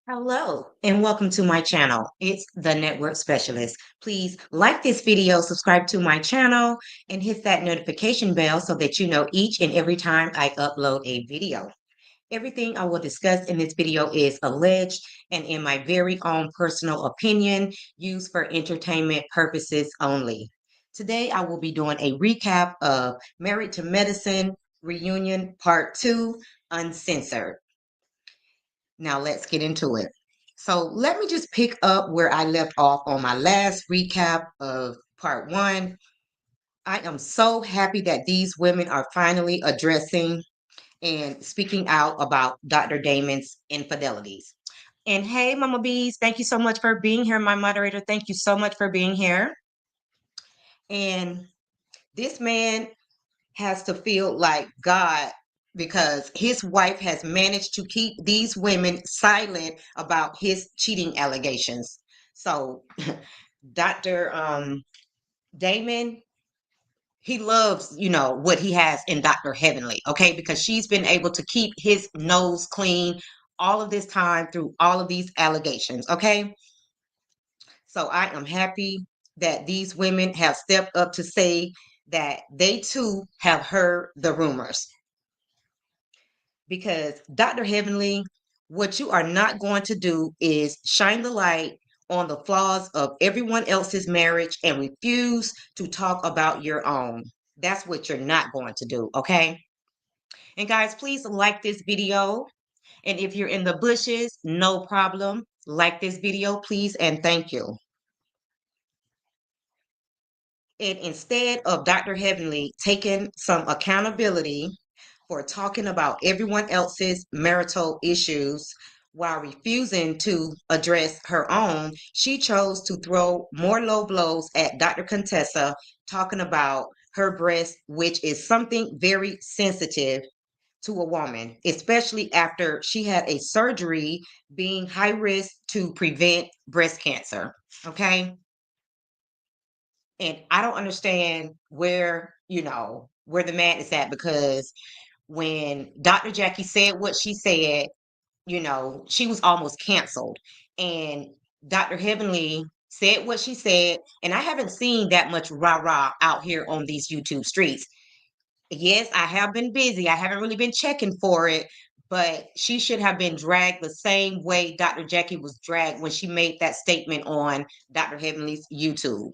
Hello and welcome to my channel. It's the Network Specialist. Please like this video, subscribe to my channel, and hit that notification bell so that you know each and every time I upload a video. Everything I will discuss in this video is alleged and in my very own personal opinion, used for entertainment purposes only. Today I will be doing a recap of Married to Medicine Reunion Part 2, Uncensored. Now let's get into it. So let me just pick up where I left off on my last recap of part one. I am so happy that these women are finally addressing and speaking out about Dr. Damon's infidelities. And hey, Mama Bees, thank you so much for being here, my moderator. Thank you so much for being here. And this man has to feel like God because his wife has managed to keep these women silent about his cheating allegations. So, Dr. Damon, he loves, what he has in Dr. Heavenly, okay? Because she's been able to keep his nose clean all of this time through all of these allegations, okay? So, I am happy that these women have stepped up to say that they too have heard the rumors. Because Dr. Heavenly, what you are not going to do is shine the light on the flaws of everyone else's marriage and refuse to talk about your own. That's what you're not going to do, okay? And guys, please like this video. And if you're in the bushes, no problem. Like this video, please, and thank you. And instead of Dr. Heavenly taking some accountability for talking about everyone else's marital issues while refusing to address her own, she chose to throw more low blows at Dr. Contessa, talking about her breast, which is something very sensitive to a woman, especially after she had a surgery being high risk to prevent breast cancer. Okay. And I don't understand where the man is at because when Dr. Jackie said what she said, she was almost canceled. And Dr. Heavenly said what she said, and I haven't seen that much rah-rah out here on these YouTube streets. Yes, I have been busy. I haven't really been checking for it, but she should have been dragged the same way Dr. Jackie was dragged when she made that statement on Dr. Heavenly's YouTube.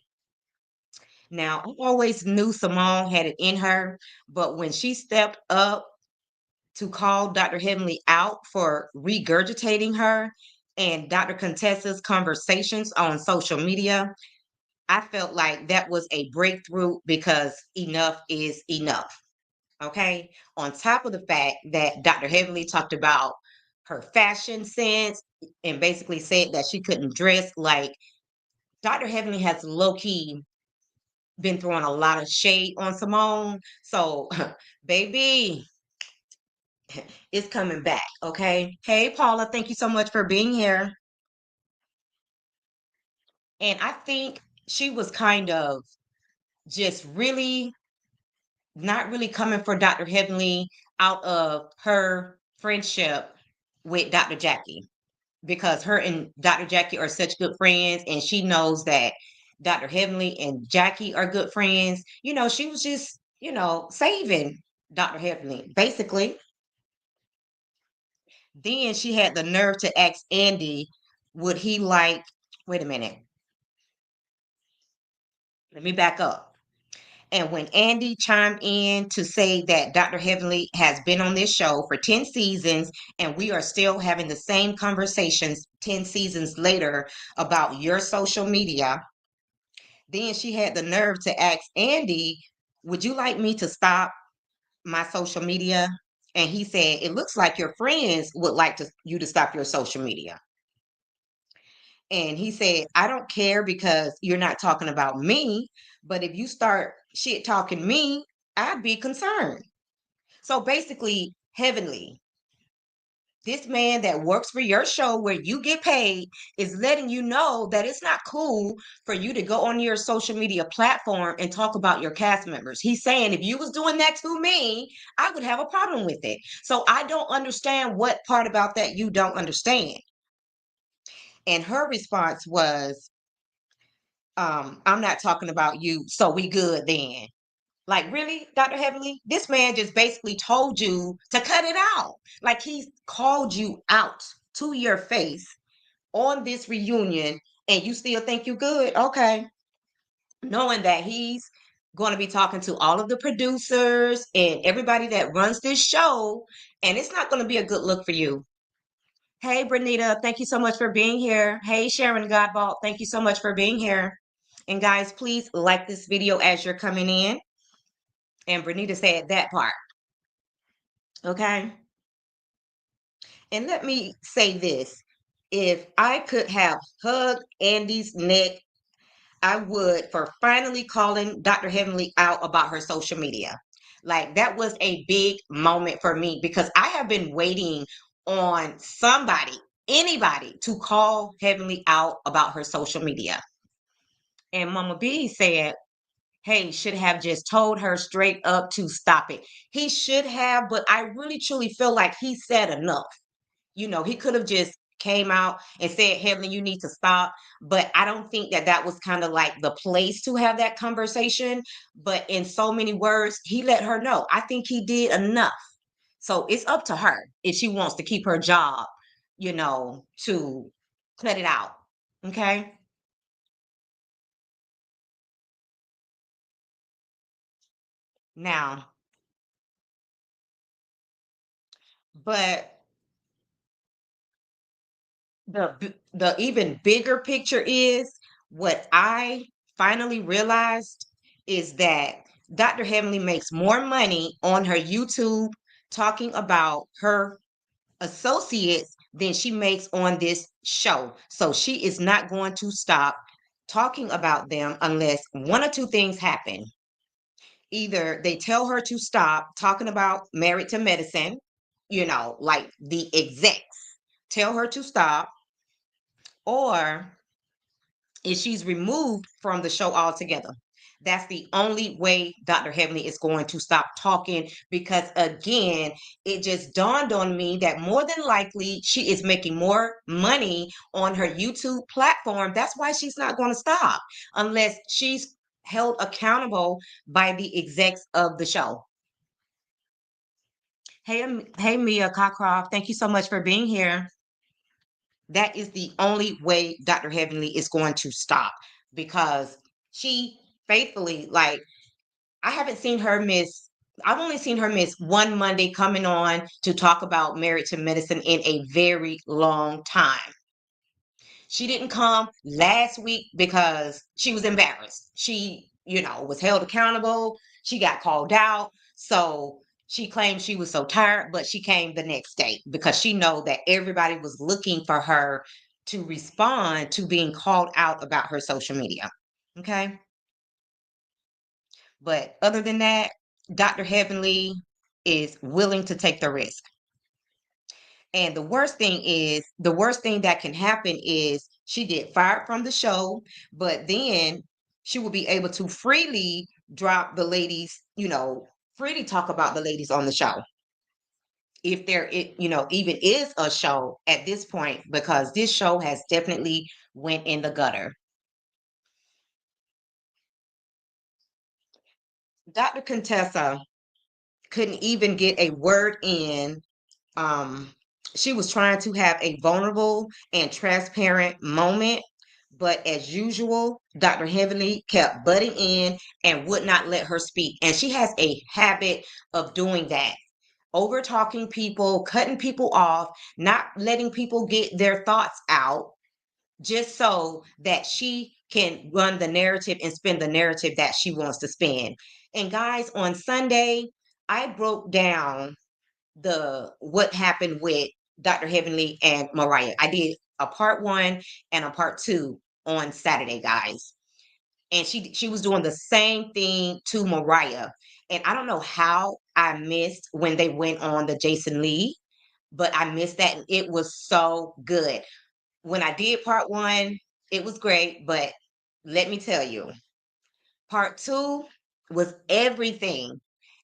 Now, I always knew Simone had it in her, but when she stepped up to call Dr. Heavenly out for regurgitating her and Dr. Contessa's conversations on social media, I felt like that was a breakthrough because enough is enough. Okay. On top of the fact that Dr. Heavenly talked about her fashion sense and basically said that she couldn't dress like Dr. Heavenly has low key been throwing a lot of shade on Simone. So, baby, it's coming back. Okay. Hey, Paula, thank you so much for being here. And I think she was kind of just really not really coming for Dr. Heavenly out of her friendship with Dr. Jackie because her and Dr. Jackie are such good friends, and she knows that Dr. Heavenly and Jackie are good friends. She was just, saving Dr. Heavenly, basically. Then she had the nerve to ask Andy, would he like, wait a minute, let me back up. And when Andy chimed in to say that Dr. Heavenly has been on this show for 10 seasons and we are still having the same conversations 10 seasons later about your social media, then she had the nerve to ask Andy, would you like me to stop my social media? And he said, it looks like your friends would like you to stop your social media. And he said, I don't care because you're not talking about me. But if you start shit talking me, I'd be concerned. So basically, Heavenly, this man that works for your show where you get paid is letting you know that it's not cool for you to go on your social media platform and talk about your cast members. He's saying if you was doing that to me, I would have a problem with it. So I don't understand what part about that you don't understand. And her response was, I'm not talking about you, so we good then. Like, really, Dr. Heavenly? This man just basically told you to cut it out. Like, he's called you out to your face on this reunion, and you still think you good? Okay. Knowing that he's going to be talking to all of the producers and everybody that runs this show, and it's not going to be a good look for you. Hey, Bernita, thank you so much for being here. Hey, Sharon Godbolt, thank you so much for being here. And guys, please like this video as you're coming in. And Bernita said that part. Okay. And let me say this. If I could have hugged Andy's neck, I would, for finally calling Dr. Heavenly out about her social media. Like, that was a big moment for me because I have been waiting on somebody, anybody, to call Heavenly out about her social media. And Mama B said, hey, should have just told her straight up to stop it. He should have, but I really truly feel like he said enough. He could have just came out and said, Heavenly, you need to stop. But I don't think that that was kind of like the place to have that conversation. But in so many words, he let her know. I think he did enough. So it's up to her if she wants to keep her job, to cut it out. Okay. Now, but the even bigger picture is what I finally realized is that Dr. Heavenly makes more money on her YouTube talking about her associates than she makes on this show. So she is not going to stop talking about them unless one or two things happen. Either they tell her to stop talking about Married to Medicine, like the execs tell her to stop, or if she's removed from the show altogether. That's the only way Dr. Heavenly is going to stop talking because, again, it just dawned on me that more than likely she is making more money on her YouTube platform. That's why she's not going to stop unless she's held accountable by the execs of the show. Hey, hey, Mia Cockcroft, thank you so much for being here. That is the only way Dr. Heavenly is going to stop because she faithfully, like, I haven't seen her miss, I've only seen her miss one Monday coming on to talk about Married to Medicine in a very long time. She didn't come last week because she was embarrassed. She, was held accountable. She got called out. So she claimed she was so tired, but she came the next day because she know that everybody was looking for her to respond to being called out about her social media. Okay. But other than that, Dr. Heavenly is willing to take the risk. And the worst thing that can happen is she get fired from the show, but then she will be able to freely drop the ladies, freely talk about the ladies on the show. If even is a show at this point, because this show has definitely went in the gutter. Dr. Contessa couldn't even get a word in. um she was trying to have a vulnerable and transparent moment, but as usual, Dr. Heavenly kept butting in and would not let her speak, and she has a habit of doing that, over talking people, cutting people off, not letting people get their thoughts out, just so that she can run the narrative and spin the narrative that she wants to spin. And guys, on Sunday, I broke down the what happened with Dr. Heavenly and Mariah. I did a part one and a part two on Saturday, guys. And she was doing the same thing to Mariah. And I don't know how I missed when they went on the Jason Lee, but I missed that and it was so good. When I did part one, it was great, but let me tell you, part two was everything.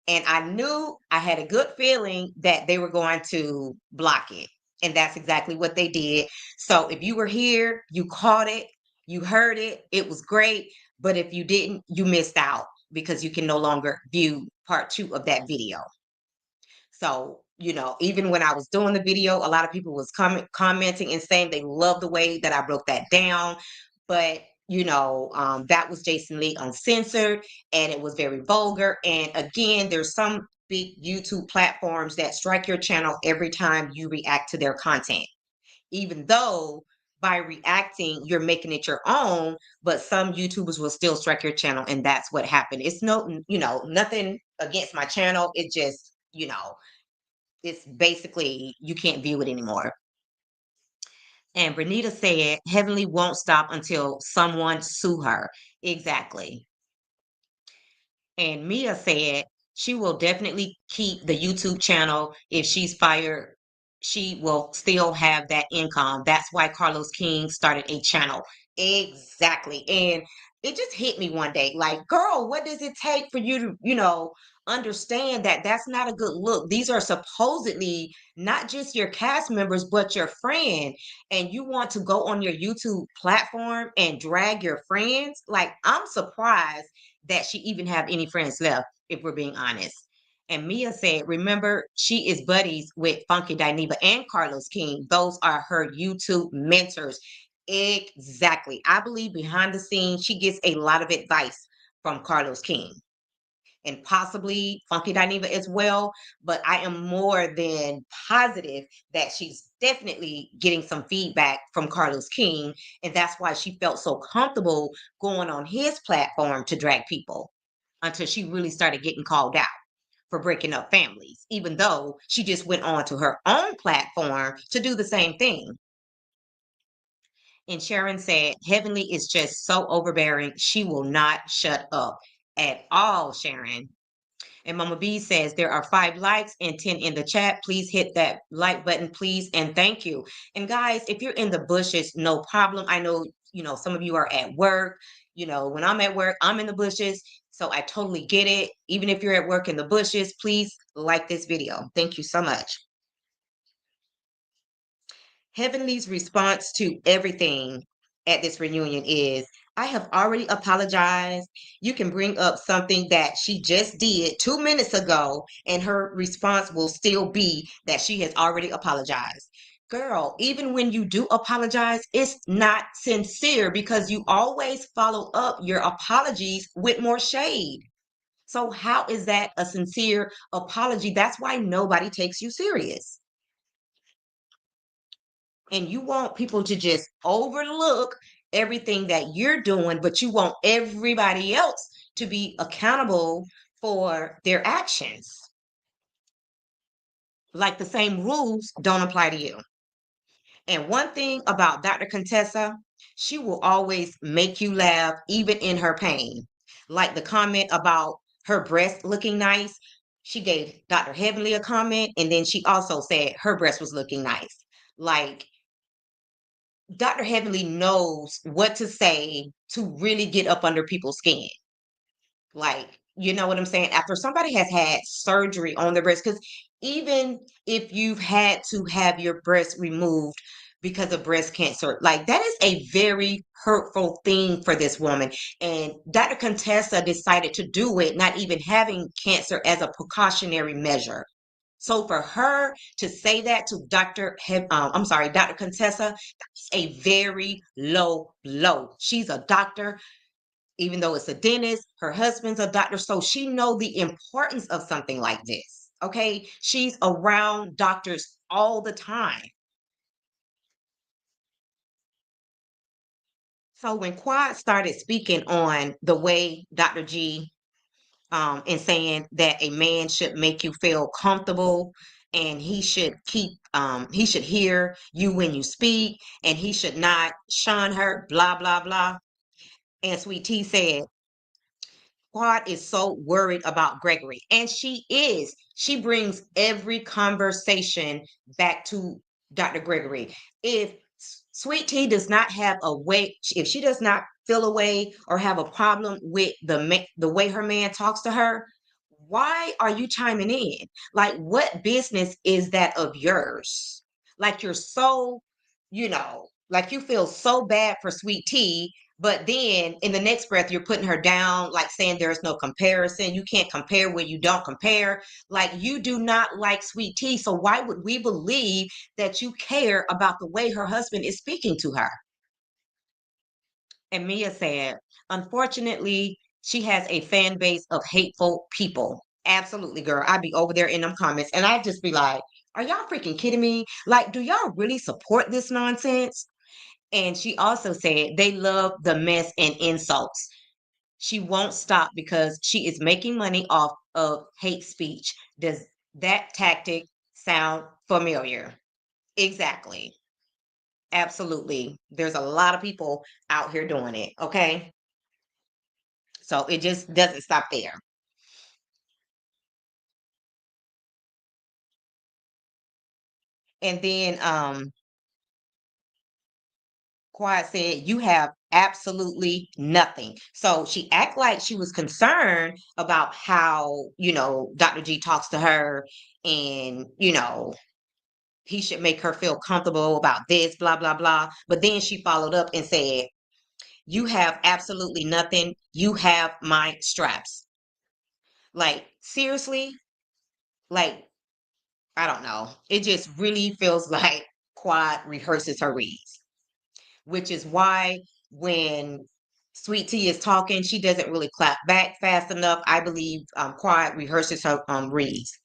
And I knew I had a good feeling that they were going to block it. And that's exactly what they did. So if you were here, you caught it, you heard it, it was great. But if you didn't, you missed out because you can no longer view part two of that video. So, even when I was doing the video, a lot of people was commenting and saying they love the way that I broke that down. But, that was Jason Lee Uncensored, and it was very vulgar. And again, there's some big YouTube platforms that strike your channel every time you react to their content, even though by reacting, you're making it your own, but some YouTubers will still strike your channel, and that's what happened. It's nothing against my channel. It just, it's basically you can't view it anymore. And Renita said, Heavenly won't stop until someone sue her. Exactly. And Mia said she will definitely keep the YouTube channel. If she's fired, she will still have that income. That's why Carlos King started a channel. Exactly. And it just hit me one day like, girl, what does it take for you to, understand that that's not a good look? These are supposedly not just your cast members, but your friend. And you want to go on your YouTube platform and drag your friends? Like, I'm surprised that she even have any friends left, if we're being honest. And Mia said, remember, she is buddies with Funky Dineva and Carlos King. Those are her YouTube mentors. Exactly. I believe behind the scenes, she gets a lot of advice from Carlos King and possibly Funky Dineva as well. But I am more than positive that she's definitely getting some feedback from Carlos King. And that's why she felt so comfortable going on his platform to drag people until she really started getting called out for breaking up families, even though she just went on to her own platform to do the same thing. And Sharon said, Heavenly is just so overbearing. She will not shut up at all, Sharon. And Mama B says there are 5 likes and 10 in the chat. Please hit that like button, please, and thank you. And guys, if you're in the bushes, no problem. I know, some of you are at work. When I'm at work, I'm in the bushes. So I totally get it. Even if you're at work in the bushes, please like this video. Thank you so much. Heavenly's response to everything at this reunion is, I have already apologized. You can bring up something that she just did 2 minutes ago, and her response will still be that she has already apologized. Girl, even when you do apologize, it's not sincere because you always follow up your apologies with more shade. So, how is that a sincere apology? That's why nobody takes you serious. And you want people to just overlook everything that you're doing, but you want everybody else to be accountable for their actions. Like the same rules don't apply to you. And one thing about Dr. Contessa, she will always make you laugh, even in her pain. Like the comment about her breast looking nice. She gave Dr. Heavenly a comment, and then she also said her breast was looking nice. Like, Dr. Heavenly knows what to say to really get up under people's skin. Like, you know what I'm saying? After somebody has had surgery on their breast, because even if you've had to have your breast removed because of breast cancer, like that is a very hurtful thing for this woman. And Dr. Contessa decided to do it, not even having cancer as a precautionary measure. So for her to say that to Dr. Contessa, that's a very low blow. She's a doctor, even though it's a dentist. Her husband's a doctor, so she know the importance of something like this. Okay, she's around doctors all the time. So when Quad started speaking on the way Dr. G and saying that a man should make you feel comfortable and he should hear you when you speak and he should not shun her, blah blah blah. And Sweet Tea said Quad is so worried about Gregory, and she is. She brings every conversation back to Dr. Gregory. If Sweet Tea does not have a way, if she does not feel a way or have a problem with the way her man talks to her, why are you chiming in? Like, what business is that of yours? Like you're so, like you feel so bad for Sweet Tea, but then in the next breath, you're putting her down, like saying there's no comparison. You can't compare where you don't compare. Like you do not like Sweet Tea. So why would we believe that you care about the way her husband is speaking to her? And Mia said, unfortunately, she has a fan base of hateful people. Absolutely, girl. I'd be over there in them comments and I'd just be like, are y'all freaking kidding me? Like, do y'all really support this nonsense? And she also said they love the mess and insults. She won't stop because she is making money off of hate speech. Does that tactic sound familiar? Exactly. Absolutely. There's a lot of people out here doing it. Okay. So it just doesn't stop there. And then Quad said, you have absolutely nothing. So she act like she was concerned about how, Dr. G talks to her and, he should make her feel comfortable about this, blah, blah, blah. But then she followed up and said, you have absolutely nothing. You have my straps. Like, seriously? Like, I don't know. It just really feels like Quad rehearses her reads, which is why when Sweet Tea is talking, she doesn't really clap back fast enough. I believe Quad rehearses her reads.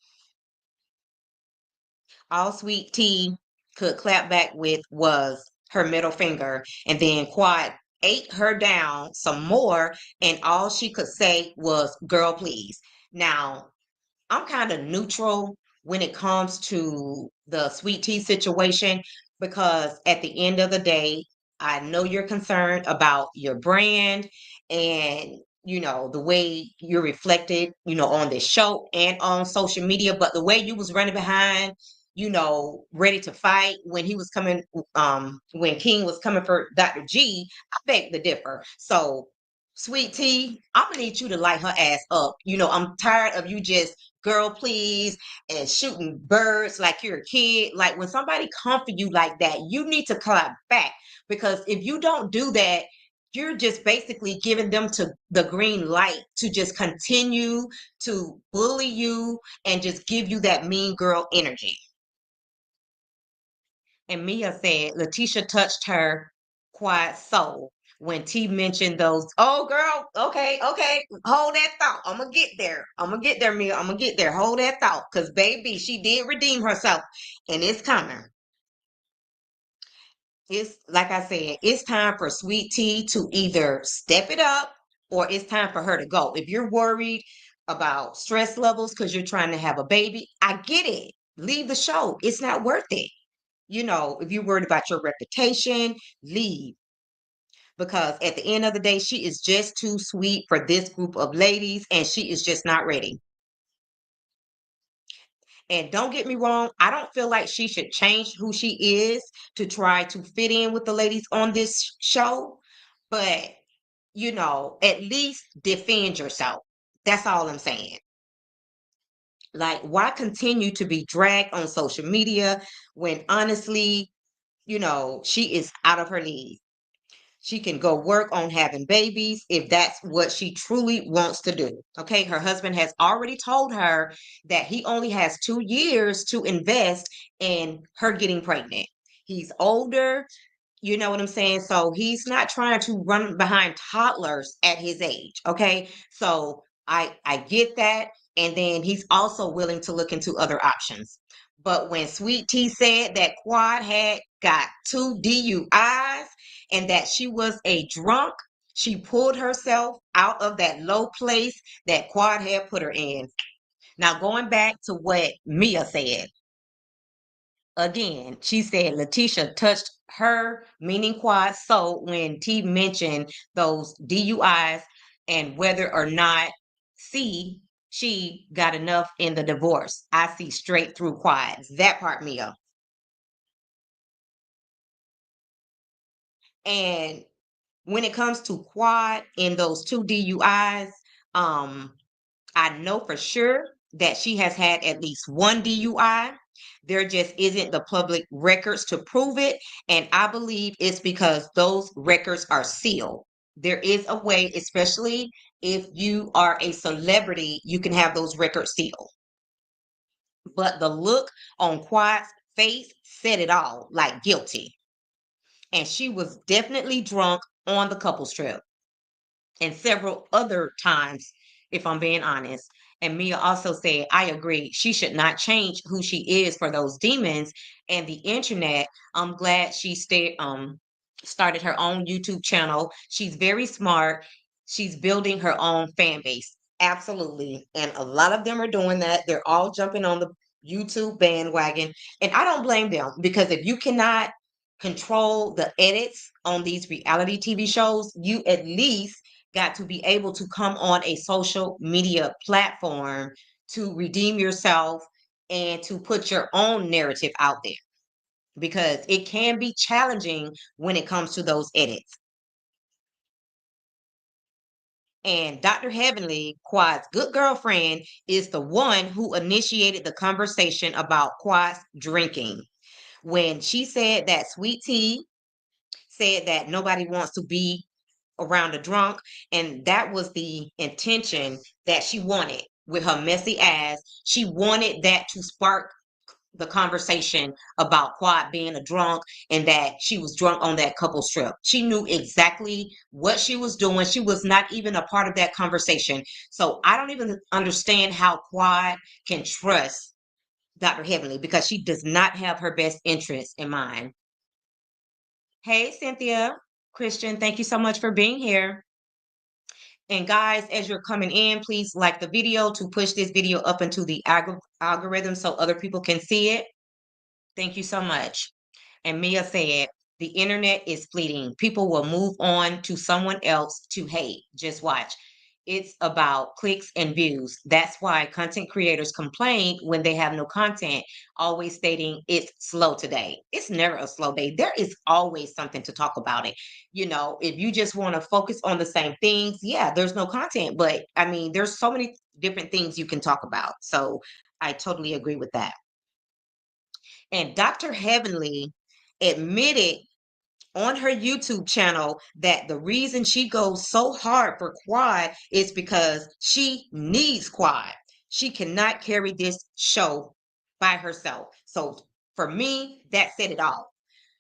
All Sweet Tea could clap back with was her middle finger, and then Quad ate her down some more, and all she could say was, girl, please. Now, I'm kind of neutral when it comes to the Sweet Tea situation because at the end of the day, I know you're concerned about your brand and the way you're reflected, on this show and on social media, but the way you was running behind, ready to fight when he was coming when King was coming for Dr. G, I beg to differ. So Sweet Tea, I'm gonna need you to light her ass up. I'm tired of you just girl please and shooting birds like you're a kid. Like when somebody come for you like that, you need to clap back because if you don't do that, you're just basically giving them to the green light to just continue to bully you and just give you that mean girl energy. And Mia said Letitia touched her quiet soul when T mentioned those. Oh, girl. Okay, okay. Hold that thought. I'm gonna get there. I'm gonna get there, Mia. I'm gonna get there. Hold that thought, cause baby, she did redeem herself, and it's coming. It's like I said, it's time for Sweet Tea to either step it up or it's time for her to go. If you're worried about stress levels because you're trying to have a baby, I get it. Leave the show. It's not worth it. If you're worried about your reputation, leave. Because at the end of the day, she is just too sweet for this group of ladies and she is just not ready. And don't get me wrong, I don't feel like she should change who she is to try to fit in with the ladies on this show. But, at least defend yourself. That's all I'm saying. Like, why continue to be dragged on social media when honestly, she is out of her league? She can go work on having babies if that's what she truly wants to do. Okay. Her husband has already told her that he only has 2 years to invest in her getting pregnant. He's older. You know what I'm saying? So he's not trying to run behind toddlers at his age. Okay. So I get that. And then he's also willing to look into other options. But when Sweet Tea said that Quad had got 2 DUIs and that she was a drunk, she pulled herself out of that low place that Quad had put her in. Now, going back to what Mia said, again, she said Letitia touched her, meaning Quad, so when T mentioned those DUIs and whether or not she got enough in the divorce. I see straight through Quad. That part, Mia. And when it comes to Quad in those 2 DUIs, um, I know for sure that she has had at least one DUI. There just isn't the public records to prove it. And I believe it's because those records are sealed. There is a way, especially if you are a celebrity, you can have those records sealed. But the look on Quiet's face said it all, like guilty. And she was definitely drunk on the couples trip and several other times, if I'm being honest. And Mia also said, I agree. She should not change who she is for those demons and the internet. I'm glad she started her own YouTube channel. She's very smart. She's building her own fan base. Absolutely. And a lot of them are doing that. They're all jumping on the YouTube bandwagon. And I don't blame them because if you cannot control the edits on these reality TV shows, you at least got to be able to come on a social media platform to redeem yourself and to put your own narrative out there because it can be challenging when it comes to those edits. And Dr. Heavenly, Quad's good girlfriend, is the one who initiated the conversation about Quad's drinking. When she said that Sweet Tea said that nobody wants to be around a drunk, and that was the intention that she wanted with her messy ass. She wanted that to spark the conversation about Quad being a drunk and that she was drunk on that couple's trip. She knew exactly what she was doing. She was not even a part of that conversation. So I don't even understand how Quad can trust Dr. Heavenly because she does not have her best interest in mind. Hey, Cynthia, Christian, thank you so much for being here. And guys, as you're coming in, please like the video to push this video up into the algorithm so other people can see it. Thank you so much. And Mia said, the internet is fleeting. People will move on to someone else to hate. Just watch. It's about clicks and views. That's why content creators complain when they have no content, always stating it's slow today. It's never a slow day. There is always something to talk about it. If you just want to focus on the same things, yeah, there's no content. But I mean, there's so many different things you can talk about. So I totally agree with that. And Dr. Heavenly admitted on her YouTube channel that the reason she goes so hard for Quad is because she needs Quad. She cannot carry this show by herself. So for me, that said it all.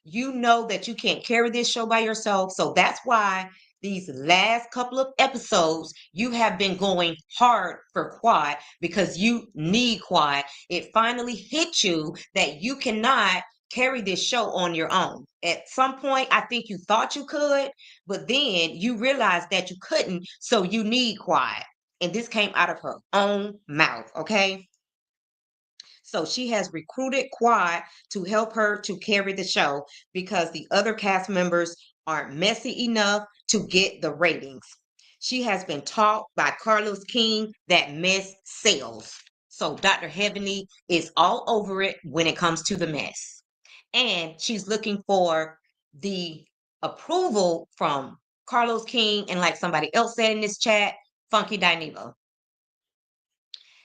You know that you can't carry this show by yourself. So that's why these last couple of episodes, you have been going hard for Quad because you need Quad. It finally hit you that you cannot carry this show on your own. At some point, I think you thought you could, but then you realized that you couldn't. So you need Quad. And this came out of her own mouth. Okay. So she has recruited Quad to help her to carry the show because the other cast members aren't messy enough to get the ratings. She has been taught by Carlos King that mess sells. So Dr. Heavenly is all over it when it comes to the mess. And she's looking for the approval from Carlos King and, like somebody else said in this chat, Funky Dineva.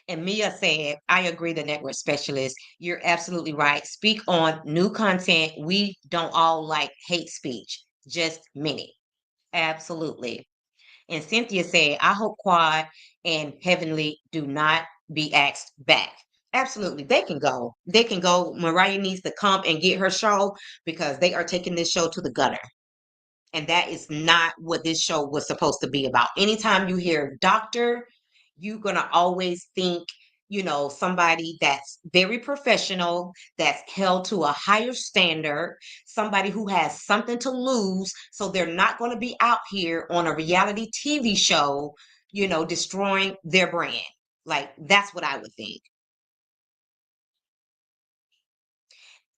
And Mia said, I agree, the network specialist. You're absolutely right. Speak on new content. We don't all like hate speech, just many. Absolutely. And Cynthia said, I hope Quad and Heavenly do not be asked back. Absolutely. They can go. They can go. Mariah needs to come and get her show because they are taking this show to the gutter. And that is not what this show was supposed to be about. Anytime you hear doctor, you're going to always think, somebody that's very professional, that's held to a higher standard, somebody who has something to lose. So they're not going to be out here on a reality TV show, destroying their brand. Like, that's what I would think.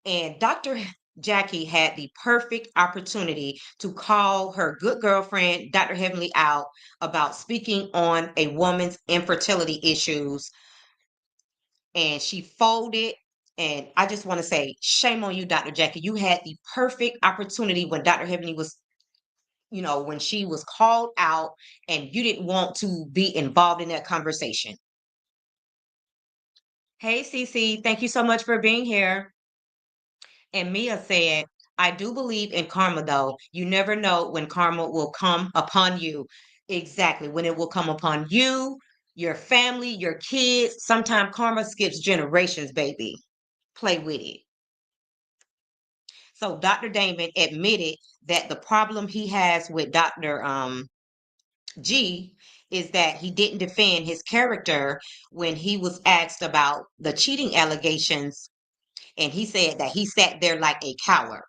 And Dr. Jackie had the perfect opportunity to call her good girlfriend, Dr. Heavenly, out about speaking on a woman's infertility issues. And she folded. And I just want to say, shame on you, Dr. Jackie. You had the perfect opportunity when Dr. Heavenly was, when she was called out and you didn't want to be involved in that conversation. Hey, Cece, thank you so much for being here. And Mia said, I do believe in karma, though. You never know when karma will come upon you. Exactly, when it will come upon you, your family, your kids. Sometimes karma skips generations, baby. Play with it. So Dr. Damon admitted that the problem he has with Dr. G is that he didn't defend his character when he was asked about the cheating allegations, and he said that he sat there like a coward.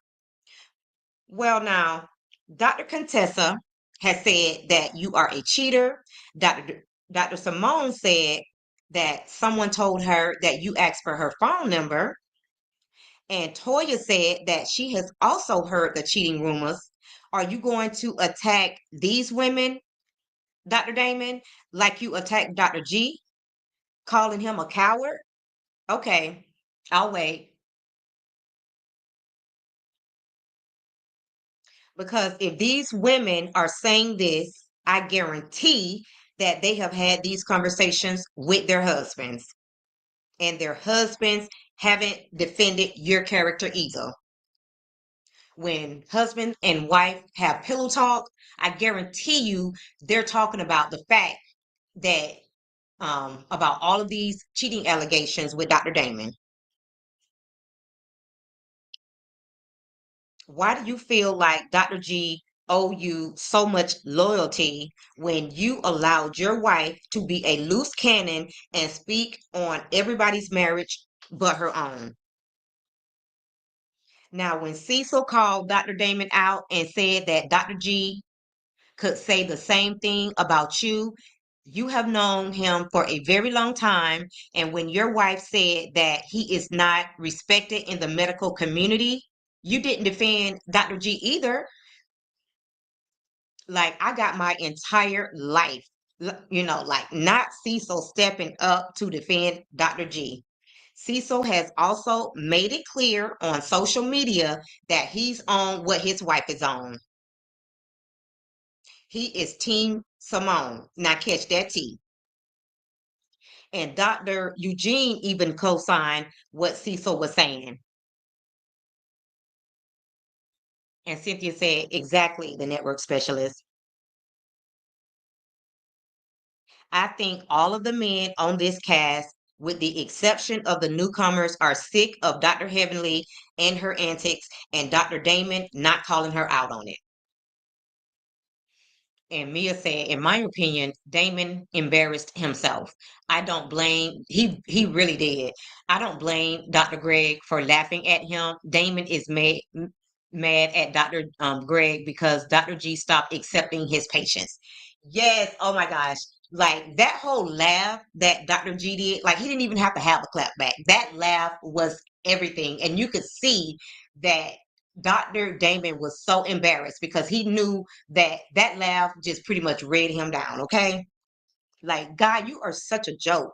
Well, now, Dr. Contessa has said that you are a cheater. Dr. Simone said that someone told her that you asked for her phone number. And Toya said that she has also heard the cheating rumors. Are you going to attack these women, Dr. Damon, like you attacked Dr. G, calling him a coward? Okay, I'll wait. Because if these women are saying this, I guarantee that they have had these conversations with their husbands, and their husbands haven't defended your character either. When husband and wife have pillow talk, I guarantee you they're talking about the fact that about all of these cheating allegations with Dr. Damon. Why do you feel like Dr. G owe you so much loyalty when you allowed your wife to be a loose cannon and speak on everybody's marriage but her own? Now, when Cecil called Dr. Damon out and said that Dr. G could say the same thing about you, you have known him for a very long time. And when your wife said that he is not respected in the medical community, you didn't defend Dr. G either. Like, I got my entire life, like not Cecil stepping up to defend Dr. G. Cecil has also made it clear on social media that he's on what his wife is on. He is Team Simone. Now catch that T. And Dr. Eugene even co-signed what Cecil was saying. And Cynthia said, exactly, the network specialist. I think all of the men on this cast, with the exception of the newcomers, are sick of Dr. Heavenly and her antics and Dr. Damon not calling her out on it. And Mia said, in my opinion, Damon embarrassed himself. I don't blame he really did. I don't blame Dr. Greg for laughing at him. Damon is mad at Dr. Greg because Dr. G stopped accepting his patients. Yes, oh my gosh. Like that whole laugh that Dr. G did, like he didn't even have to have a clap back. That laugh was everything. And you could see that Dr. Damon was so embarrassed because he knew that that laugh just pretty much read him down, okay? Like, God, you are such a joke.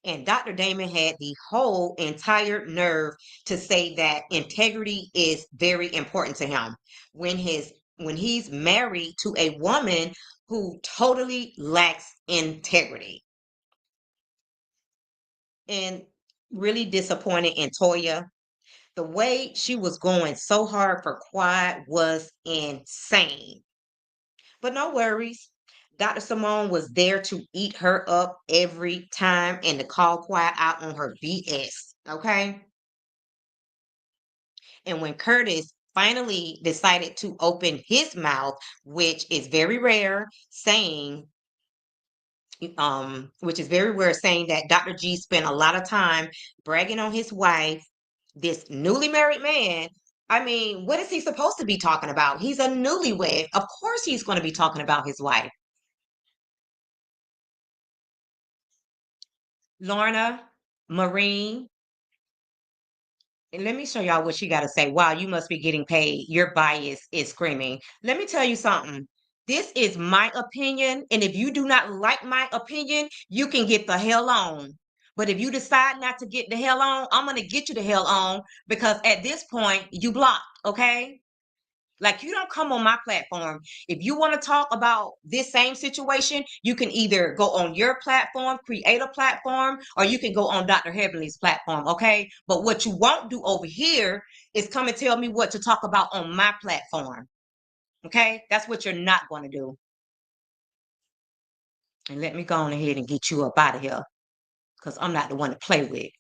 And Dr. Damon had the whole entire nerve to say that integrity is very important to him when he's married to a woman who totally lacks integrity. And really disappointed in Toya. The way she was going so hard for Quiet was insane. But no worries. Dr. Simone was there to eat her up every time and to call Quiet out on her BS. Okay. And when Curtis finally decided to open his mouth, which is very rare, saying that Dr. G spent a lot of time bragging on his wife, this newly married man. I mean, what is he supposed to be talking about? He's a newlywed. Of course he's going to be talking about his wife. Lorna, Marine, and let me show y'all what she got to say. Wow, you must be getting paid. Your bias is screaming. Let me tell you something. This is my opinion. And if you do not like my opinion, you can get the hell on. But if you decide not to get the hell on, I'm going to get you the hell on because at this point, you blocked. Okay. Like, you don't come on my platform. If you want to talk about this same situation, you can either go on your platform, create a platform, or you can go on Dr. Heavenly's platform, okay? But what you won't do over here is come and tell me what to talk about on my platform, okay? That's what you're not going to do. And let me go on ahead and get you up out of here because I'm not the one to play with.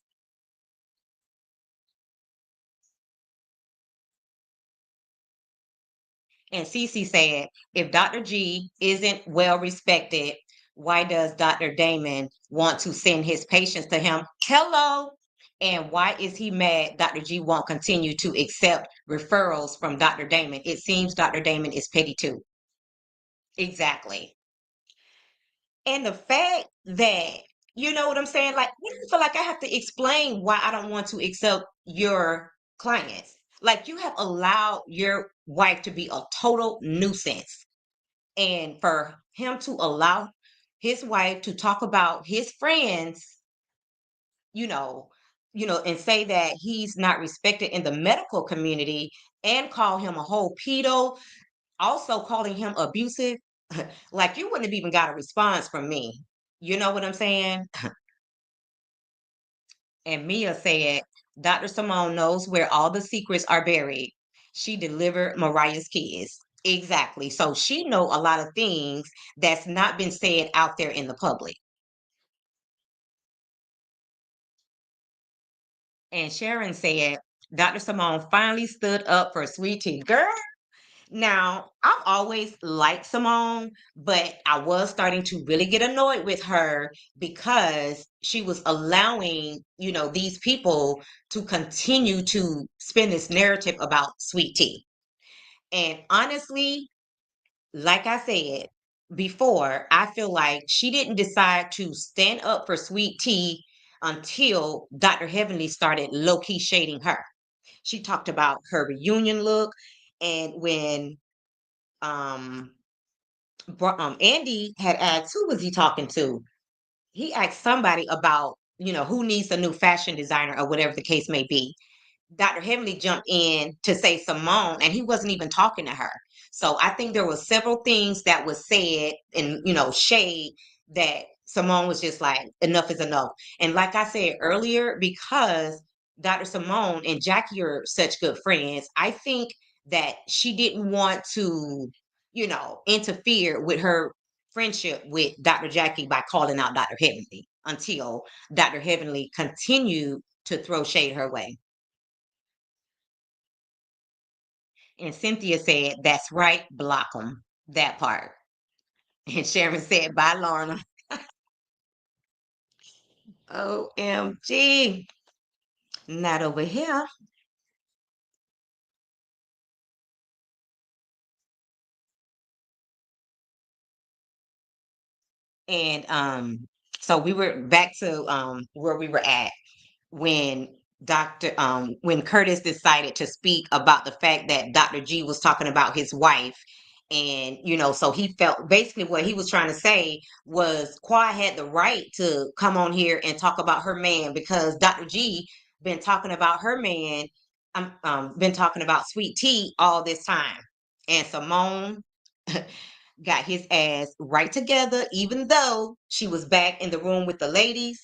And Cece said, if Dr. G isn't well respected, why does Dr. Damon want to send his patients to him? Hello. And why is he mad Dr. G won't continue to accept referrals from Dr. Damon? It seems Dr. Damon is petty too. Exactly. And the fact that, you know what I'm saying? Like, I feel like I have to explain why I don't want to accept your clients. Like, you have allowed your wife to be a total nuisance. And for him to allow his wife to talk about his friends, you know, and say that he's not respected in the medical community and call him a whole pedo, also calling him abusive, like you wouldn't have even got a response from me. You know what I'm saying? And Mia said, Dr. Simone knows where all the secrets are buried. She delivered Mariah's kids. Exactly. So she know a lot of things that's not been said out there in the public. And Sharon said, Dr. Simone finally stood up for Sweet Tea. Girl, now I've always liked Simone, but I was starting to really get annoyed with her because she was allowing, these people to continue to spin this narrative about Sweet Tea. And honestly, like I said before, I feel like she didn't decide to stand up for Sweet Tea until Dr. Heavenly started low key shading her. She talked about her reunion look, and when um, Andy had asked who was he talking to, he asked somebody about who needs a new fashion designer or whatever the case may be. Dr. Heavenly jumped in to say Simone, and he wasn't even talking to her. So I think there were several things that was said and shade that Simone was just like, enough is enough. And like I said earlier, because Dr. Simone and Jackie are such good friends, I think that she didn't want to, interfere with her friendship with Dr. Jackie by calling out Dr. Heavenly until Dr. Heavenly continued to throw shade her way. And Cynthia said, that's right, block them. That part. And Sharon said, bye, Lorna. OMG. Not over here. And so we were back to where we were at when when Curtis decided to speak about the fact that Dr. G was talking about his wife. And so he felt basically what he was trying to say was Quad had the right to come on here and talk about her man because Dr. G been talking about her man, been talking about Sweet Tea all this time. And Simone got his ass right together, even though she was back in the room with the ladies.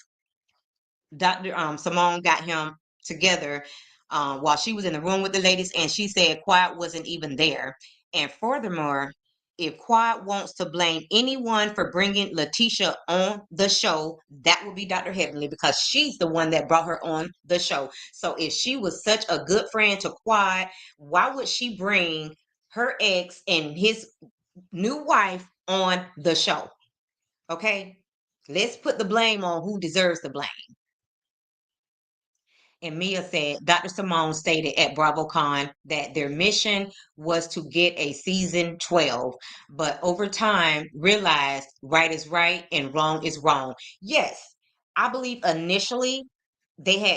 Dr. Simone got him together while she was in the room with the ladies, and she said Quiet wasn't even there. And furthermore, if Quiet wants to blame anyone for bringing Letitia on the show, that would be Dr. Heavenly because she's the one that brought her on the show. So if she was such a good friend to Quiet, why would she bring her ex and his new wife on the show? Okay, let's put the blame on who deserves the blame. And Mia said Dr. Simone stated at BravoCon that their mission was to get a season 12, but over time realized right is right and wrong is wrong. Yes, I believe initially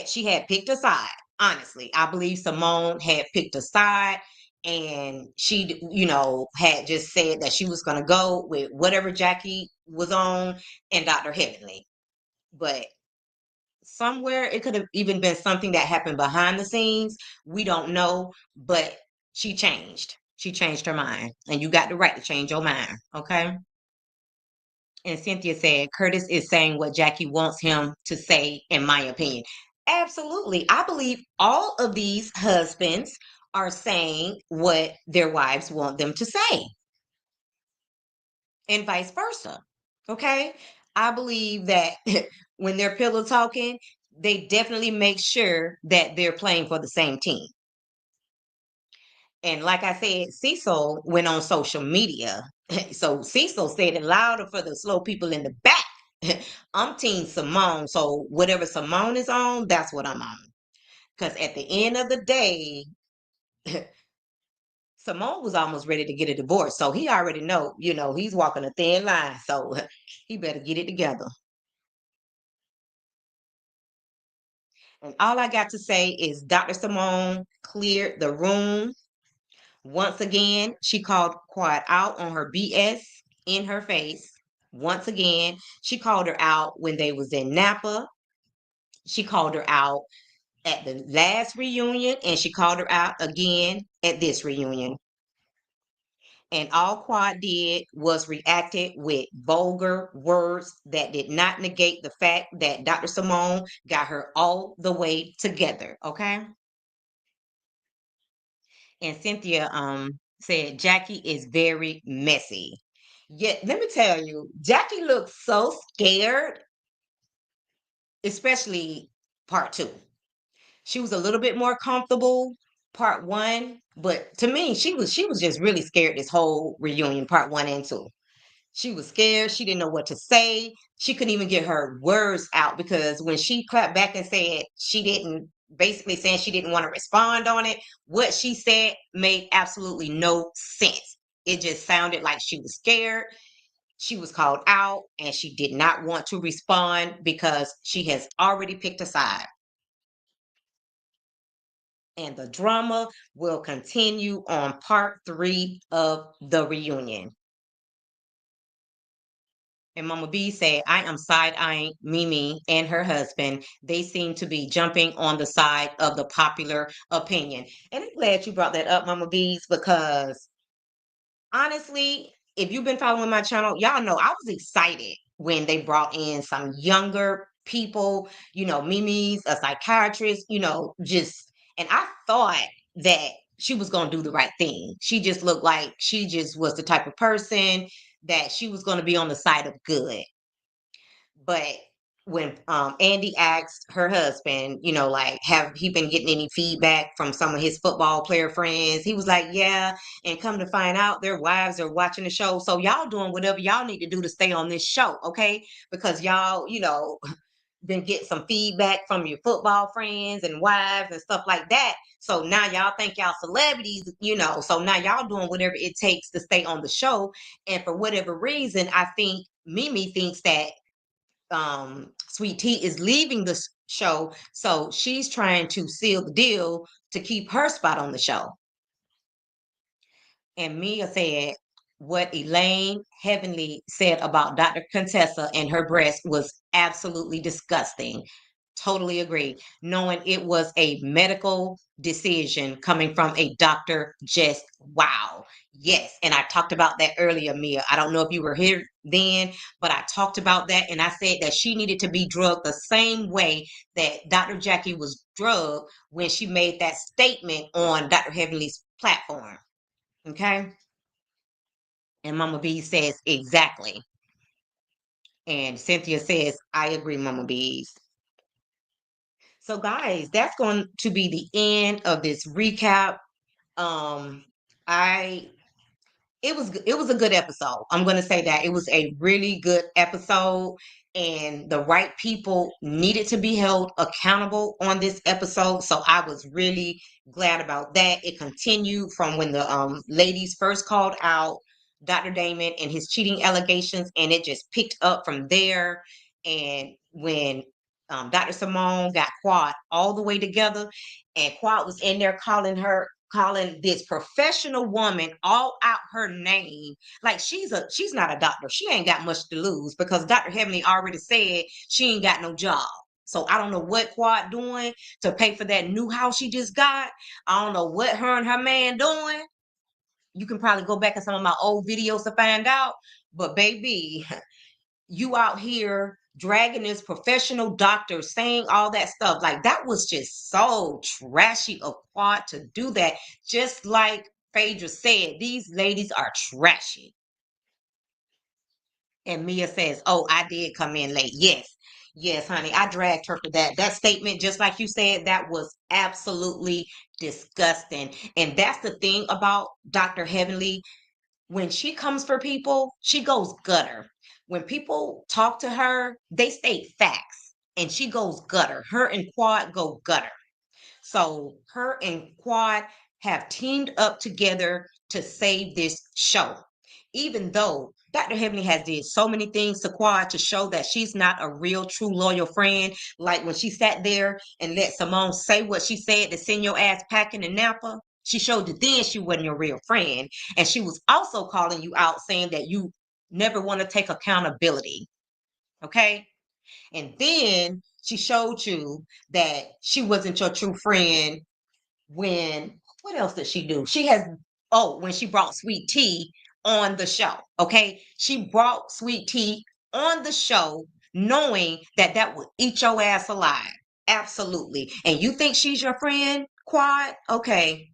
she had picked a side. Honestly, I believe Simone had picked a side and she, had just said that she was going to go with whatever Jackie was on and Dr. Heavenly. But somewhere it could have even been something that happened behind the scenes. We don't know, but she changed. She changed her mind, and you got the right to change your mind, okay? And Cynthia said, Curtis is saying what Jackie wants him to say, in my opinion. Absolutely. I believe all of these husbands are saying what their wives want them to say, and vice versa. Okay? I believe that when they're pillow talking, they definitely make sure that they're playing for the same team. And like I said, Cecil went on social media. So Cecil said it louder for the slow people in the back. I'm Team Simone. So whatever Simone is on, that's what I'm on. Because at the end of the day, Simone was almost ready to get a divorce. So he already know, he's walking a thin line. So he better get it together. And all I got to say is Dr. Simone cleared the room. Once again, she called Quad out on her BS in her face. Once again, she called her out when they was in Napa. She called her out at the last reunion, and she called her out again at this reunion. And all Quad did was reacted with vulgar words that did not negate the fact that Dr. Simone got her all the way together. Okay. And Cynthia said Jackie is very messy. Yet let me tell you, Jackie looked so scared, especially part two. She was a little bit more comfortable part one, but to me, she was just really scared this whole reunion, part one and two. She was scared. She didn't know what to say. She couldn't even get her words out because when she clapped back and said she didn't, basically saying she didn't want to respond on it, what she said made absolutely no sense. It just sounded like she was scared. She was called out and she did not want to respond because she has already picked a side. And the drama will continue on part three of the reunion. And Mama B said, I am side eyeing Mimi and her husband. They seem to be jumping on the side of the popular opinion. And I'm glad you brought that up, Mama B's, because honestly, if you've been following my channel, y'all know I was excited when they brought in some younger people, Mimi's a psychiatrist, and I thought that she was going to do the right thing. She just looked like she just was the type of person that she was going to be on the side of good. But when Andy asked her husband, like, have he been getting any feedback from some of his football player friends? He was like, yeah. And come to find out, their wives are watching the show. So y'all doing whatever y'all need to do to stay on this show, okay? Because y'all, been getting some feedback from your football friends and wives and stuff like that. So now y'all think y'all celebrities, so now y'all doing whatever it takes to stay on the show. And for whatever reason, I think Mimi thinks that Sweet Tea is leaving the show, so she's trying to seal the deal to keep her spot on the show. And Mia said what Elaine Heavenly said about Dr. Contessa and her breast was absolutely disgusting. Totally agree. Knowing it was a medical decision coming from a doctor, just wow. Yes. And I talked about that earlier, Mia. I don't know if you were here then, but I talked about that and I said that she needed to be drugged the same way that Dr. Jackie was drugged when she made that statement on Dr. Heavenly's platform. Okay. And Mama B says, exactly. And Cynthia says, I agree, Mama B's. So, guys, that's going to be the end of this recap. Um, I it was a good episode. I'm going to say that it was a really good episode, and the right people needed to be held accountable on this episode. So I was really glad about that. It continued from when the ladies first called out Dr. Damon and his cheating allegations, and it just picked up from there. And when Dr. Simone got Quad all the way together, and Quad was in there calling this professional woman all out her name. Like she's not a doctor. She ain't got much to lose because Dr. Heavenly already said she ain't got no job. So I don't know what Quad doing to pay for that new house she just got. I don't know what her and her man doing. You can probably go back in some of my old videos to find out. But baby, you out here dragging this professional doctor saying all that stuff. Like that was just so trashy of Quad to do that. Just like Phaedra said, these ladies are trashy. And Mia says, "Oh, I did come in late." Yes. Yes, honey. I dragged her for that. That statement, just like you said, that was absolutely disgusting. And that's the thing about Dr. Heavenly. When she comes for people, she goes gutter. When people talk to her, they state facts. And she goes gutter. Her and Quad go gutter. So her and Quad have teamed up together to save this show. Even though Dr. Heavenly has did so many things to Quad to show that she's not a real, true, loyal friend. Like when she sat there and let Simone say what she said to send your ass packing in Napa, she showed that then she wasn't your real friend. And she was also calling you out saying that you never want to take accountability. Okay. And then she showed you that she wasn't your true friend when, what else did she do? She has, oh, when she brought Sweet Tea on the show. Okay. She brought Sweet Tea on the show knowing that that would eat your ass alive. Absolutely. And you think she's your friend, Quad? Okay.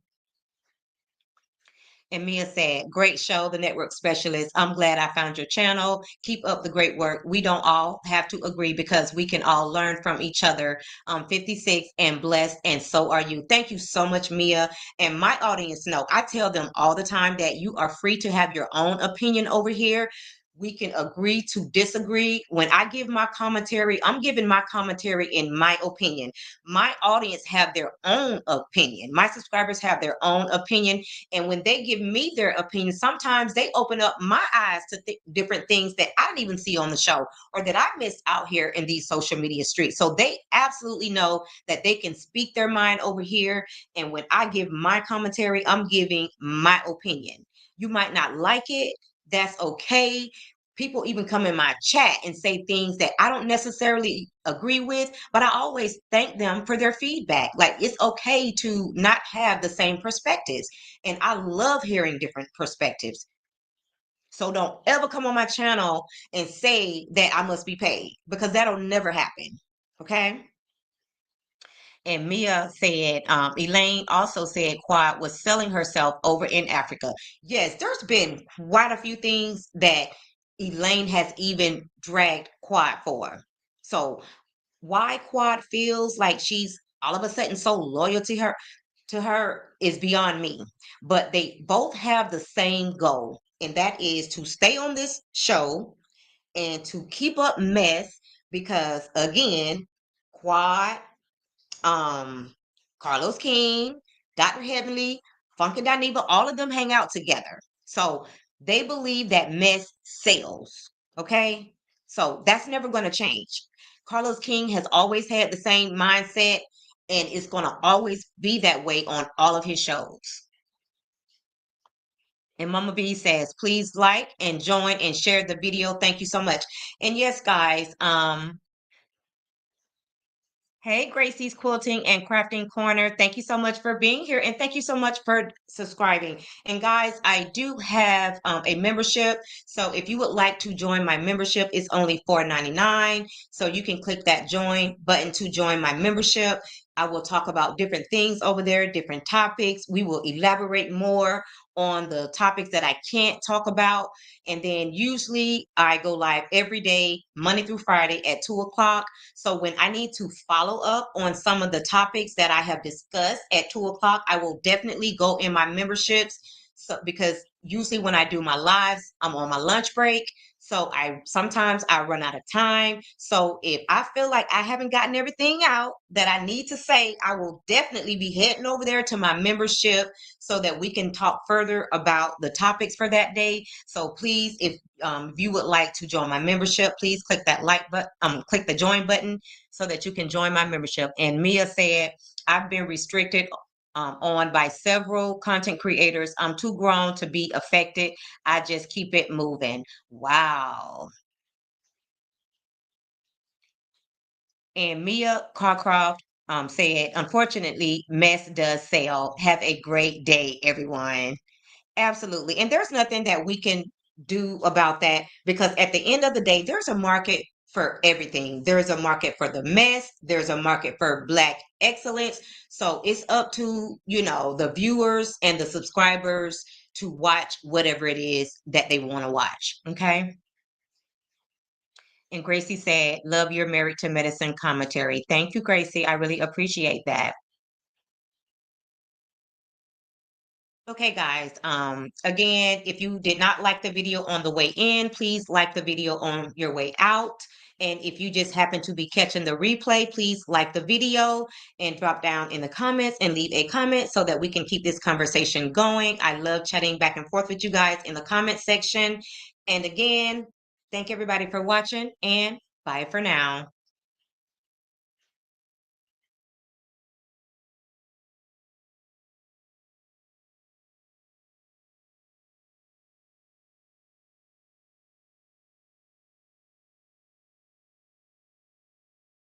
And Mia said, "Great show, The Network Specialist. I'm glad I found your channel. Keep up the great work. We don't all have to agree because we can all learn from each other. 56 and blessed, and so are you." Thank you so much, Mia. And my audience know, I tell them all the time that you are free to have your own opinion over here. We can agree to disagree. When I give my commentary, I'm giving my commentary in my opinion. My audience have their own opinion. My subscribers have their own opinion, and when they give me their opinion, sometimes they open up my eyes to different things that I didn't even see on the show or that I missed out here in these social media streets. So they absolutely know that they can speak their mind over here. And when I give my commentary, I'm giving my opinion. You might not like it. That's okay. People even come in my chat and say things that I don't necessarily agree with, but I always thank them for their feedback. Like it's okay to not have the same perspectives. And I love hearing different perspectives. So don't ever come on my channel and say that I must be paid because that'll never happen. Okay. And Mia said, Elaine also said Quad was selling herself over in Africa. Yes, there's been quite a few things that Elaine has even dragged Quad for. So why Quad feels like she's all of a sudden so loyal to her is beyond me. But they both have the same goal, and that is to stay on this show and to keep up mess because again, Quad, um, Carlos King, Dr. Heavenly, Funky Dineva, all of them hang out together. So they believe that mess sells. Okay. So that's never going to change. Carlos King has always had the same mindset and it's going to always be that way on all of his shows. And Mama B says, please like and join and share the video. Thank you so much. And yes, guys, hey, Gracie's Quilting and Crafting Corner. Thank you so much for being here and thank you so much for subscribing. And guys, I do have a membership. So if you would like to join my membership, it's only $4.99. So you can click that join button to join my membership. I will talk about different things over there, different topics. We will elaborate more on the topics that I can't talk about. And then usually I go live every day, Monday through Friday at 2 o'clock. So when I need to follow up on some of the topics that I have discussed at 2 o'clock, I will definitely go in my memberships. So because usually when I do my lives, I'm on my lunch break. So I sometimes I run out of time. So if I feel like I haven't gotten everything out that I need to say, I will definitely be heading over there to my membership so that we can talk further about the topics for that day. So please, if you would like to join my membership, please click that like button, click the join button so that you can join my membership. And Mia said, I've been restricted on by several content creators. I'm too grown to be affected. I just keep it moving. Wow. And Mia Carcroft said, unfortunately, mess does sell. Have a great day, everyone. Absolutely. And there's nothing that we can do about that because at the end of the day, there's a market for everything. There's a market for the mess, there's a market for Black excellence. So it's up to, the viewers and the subscribers to watch whatever it is that they want to watch. Okay. And Gracie said, love your Married to Medicine commentary. Thank you, Gracie. I really appreciate that. Okay, guys. Again, if you did not like the video on the way in, please like the video on your way out. And if you just happen to be catching the replay, please like the video and drop down in the comments and leave a comment so that we can keep this conversation going. I love chatting back and forth with you guys in the comment section. And again, thank everybody for watching and bye for now.